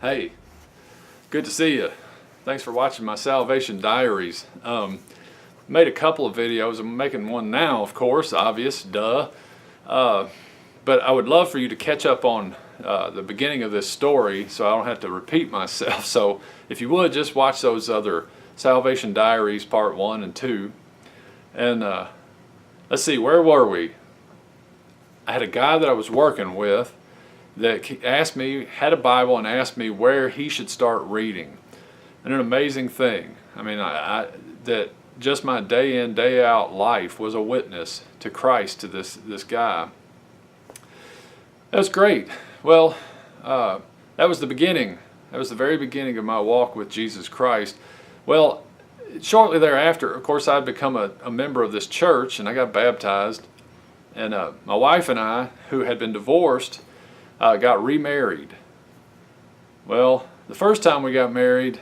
Hey, good to see you. Thanks for watching my Salvation Diaries. Made a couple of videos. I'm making one now, of course, obvious, duh. But I would love for you to catch up on the beginning of this story so I don't have to repeat myself. So if you would, just watch those other Salvation Diaries part 1 and 2. And let's see, where were we? I had a guy that I was working with that asked me, had a Bible, and asked me where he should start reading. And an amazing thing. I mean, that just my day in, day out life was a witness to Christ to this guy. That was great. Well, that was the beginning. That was the very beginning of my walk with Jesus Christ. Well, shortly thereafter, of course, I'd become a member of this church, and I got baptized. And my wife and I, who had been divorced, got remarried. Well, the first time we got married,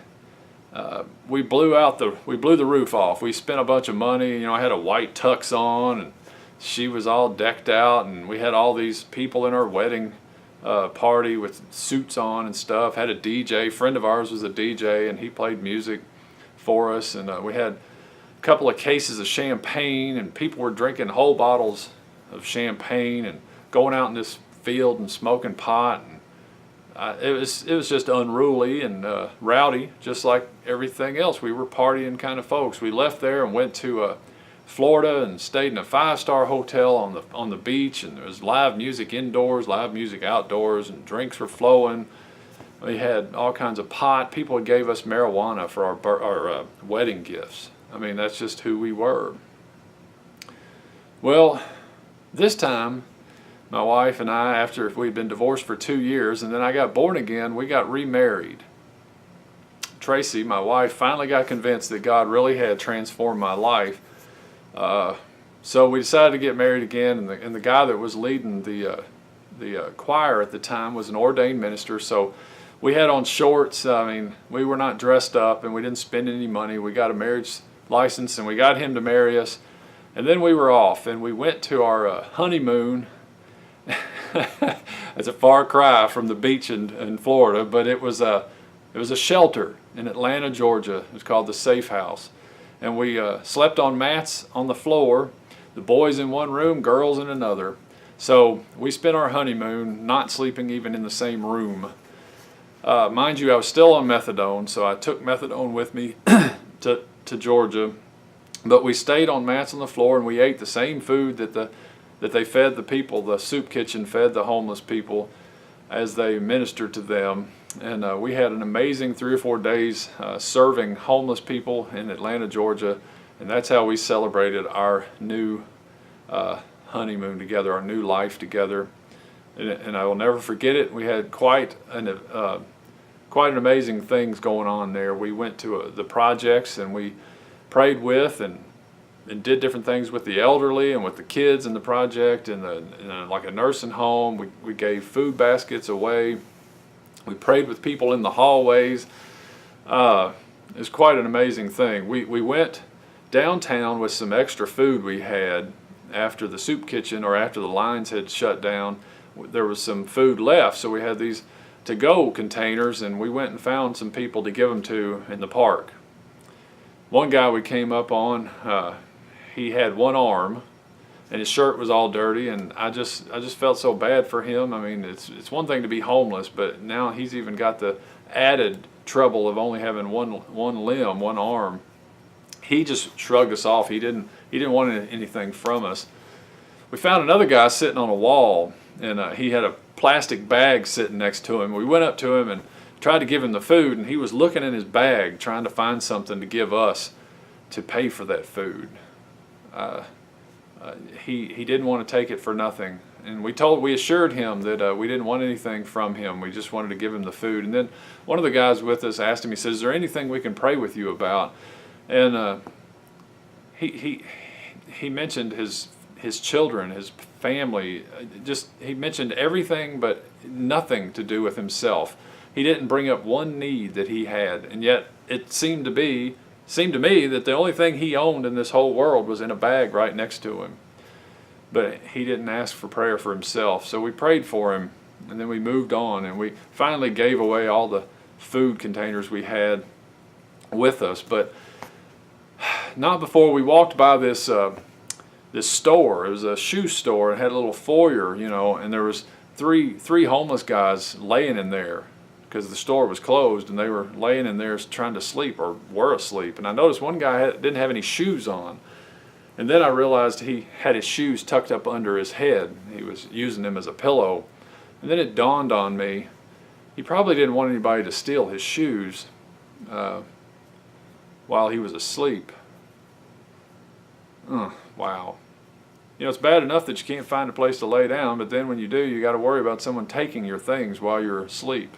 we blew the roof off. We spent a bunch of money. You know, I had a white tux on, and she was all decked out, and we had all these people in our wedding party with suits on and stuff. Had a DJ. A friend of ours was a DJ, and he played music for us. And we had a couple of cases of champagne, and people were drinking whole bottles of champagne and going out in this field and smoking pot. And it was just unruly and rowdy, just like everything else. We were partying kind of folks. We left there and went to Florida and stayed in a 5-star hotel on the beach, and there was live music indoors, live music outdoors, and drinks were flowing. We had all kinds of pot. People gave us marijuana for our wedding gifts. I mean, that's just who we were. Well, this time, my wife and I, after we'd been divorced for 2 years, and then I got born again, we got remarried. Tracy, my wife, finally got convinced that God really had transformed my life. So we decided to get married again, and the guy that was leading the choir at the time was an ordained minister. So we had on shorts. I mean, we were not dressed up, and we didn't spend any money. We got a marriage license, and we got him to marry us. And then we were off, and we went to our honeymoon. It's a far cry from the beach in Florida, but it was a shelter in Atlanta, Georgia. It was called the Safe House. And we slept on mats on the floor, the boys in one room, girls in another. So we spent our honeymoon not sleeping even in the same room. Mind you, I was still on methadone, so I took methadone with me to Georgia. But we stayed on mats on the floor, and we ate the same food that they fed the people. The soup kitchen fed the homeless people as they ministered to them. And we had an amazing 3 or 4 days serving homeless people in Atlanta, Georgia. And that's how we celebrated our new honeymoon together, our new life together. And I will never forget it. We had quite an amazing things going on there. We went to the projects, and we prayed with and did different things with the elderly and with the kids in the project, in like a nursing home. We gave food baskets away. We prayed with people in the hallways. It was quite an amazing thing. We went downtown with some extra food we had after the soup kitchen, or after the lines had shut down. There was some food left, so we had these to-go containers, and we went and found some people to give them to in the park. One guy we came up on, he had one arm, and his shirt was all dirty, and I just felt so bad for him. I mean, it's one thing to be homeless, but now he's even got the added trouble of only having one limb, one arm. He just shrugged us off. He didn't want anything from us. We found another guy sitting on a wall, and he had a plastic bag sitting next to him. We went up to him and tried to give him the food, and he was looking in his bag trying to find something to give us to pay for that food. He didn't want to take it for nothing, and we assured him that we didn't want anything from him. We just wanted to give him the food. And then one of the guys with us asked him, he said, "Is there anything we can pray with you about?" And he mentioned his children, his family. He mentioned everything but nothing to do with himself. He didn't bring up one need that he had, and yet it seemed to me that the only thing he owned in this whole world was in a bag right next to him. But he didn't ask for prayer for himself, so we prayed for him. And then we moved on, and we finally gave away all the food containers we had with us, but not before we walked by this this store. It was a shoe store. It had a little foyer, you know, and there was three homeless guys laying in there because the store was closed, and they were laying in there trying to sleep, or were asleep. And I noticed one guy didn't have any shoes on. And then I realized he had his shoes tucked up under his head. He was using them as a pillow. And then it dawned on me, he probably didn't want anybody to steal his shoes while he was asleep. Wow. You know, it's bad enough that you can't find a place to lay down, but then when you do, you got to worry about someone taking your things while you're asleep.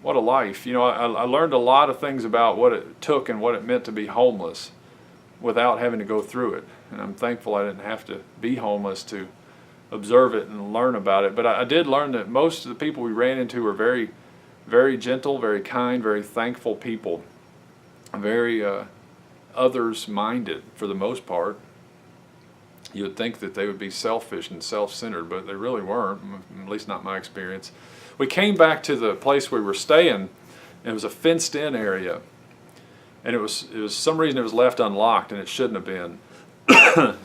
What a life. You know, I learned a lot of things about what it took and what it meant to be homeless without having to go through it. And I'm thankful I didn't have to be homeless to observe it and learn about it. But I did learn that most of the people we ran into were very, very gentle, very kind, very thankful people. Very others-minded for the most part. You would think that they would be selfish and self-centered, but they really weren't, at least not my experience. We came back to the place we were staying, and it was a fenced-in area. And it was some reason it was left unlocked, and it shouldn't have been.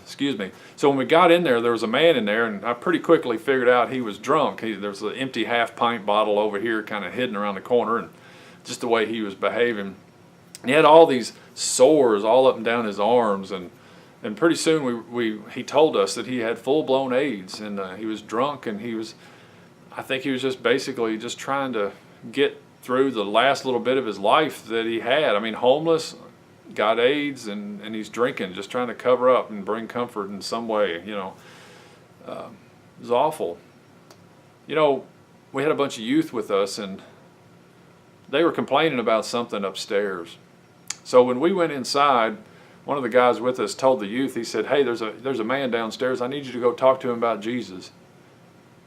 Excuse me. So when we got in there was a man in there, and I pretty quickly figured out he was drunk. There was an empty half-pint bottle over here kind of hidden around the corner, and just the way he was behaving. And he had all these sores all up and down his arms, and pretty soon he told us that he had full-blown AIDS, and he was drunk, and I think he was just basically just trying to get through the last little bit of his life that he had. I mean, homeless, got AIDS, and he's drinking, just trying to cover up and bring comfort in some way, you know. It was awful. You know, we had a bunch of youth with us, and they were complaining about something upstairs. So when we went inside, one of the guys with us told the youth, he said, "Hey, there's a man downstairs. I need you to go talk to him about Jesus."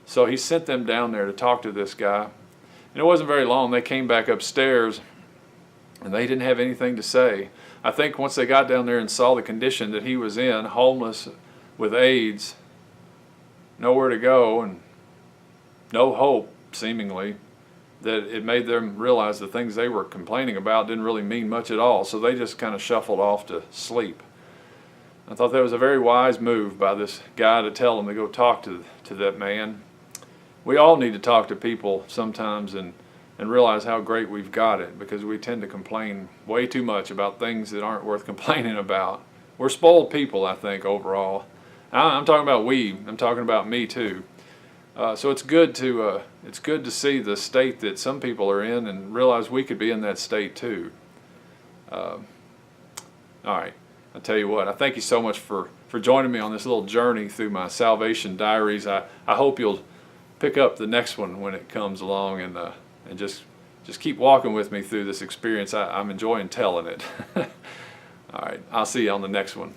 So he sent them down there to talk to this guy. And it wasn't very long. They came back upstairs, and they didn't have anything to say. I think once they got down there and saw the condition that he was in, homeless with AIDS, nowhere to go, and no hope, seemingly, that it made them realize the things they were complaining about didn't really mean much at all. So they just kind of shuffled off to sleep. I thought that was a very wise move by this guy to tell them to go talk to that man. We all need to talk to people sometimes and realize how great we've got it, because we tend to complain way too much about things that aren't worth complaining about. We're spoiled people, I think, overall. I'm talking about I'm talking about me too. So it's good to see the state that some people are in and realize we could be in that state too. All right, I'll tell you what, I thank you so much for joining me on this little journey through my salvation diaries. I hope you'll pick up the next one when it comes along, and just keep walking with me through this experience. I'm enjoying telling it. All right, I'll see you on the next one.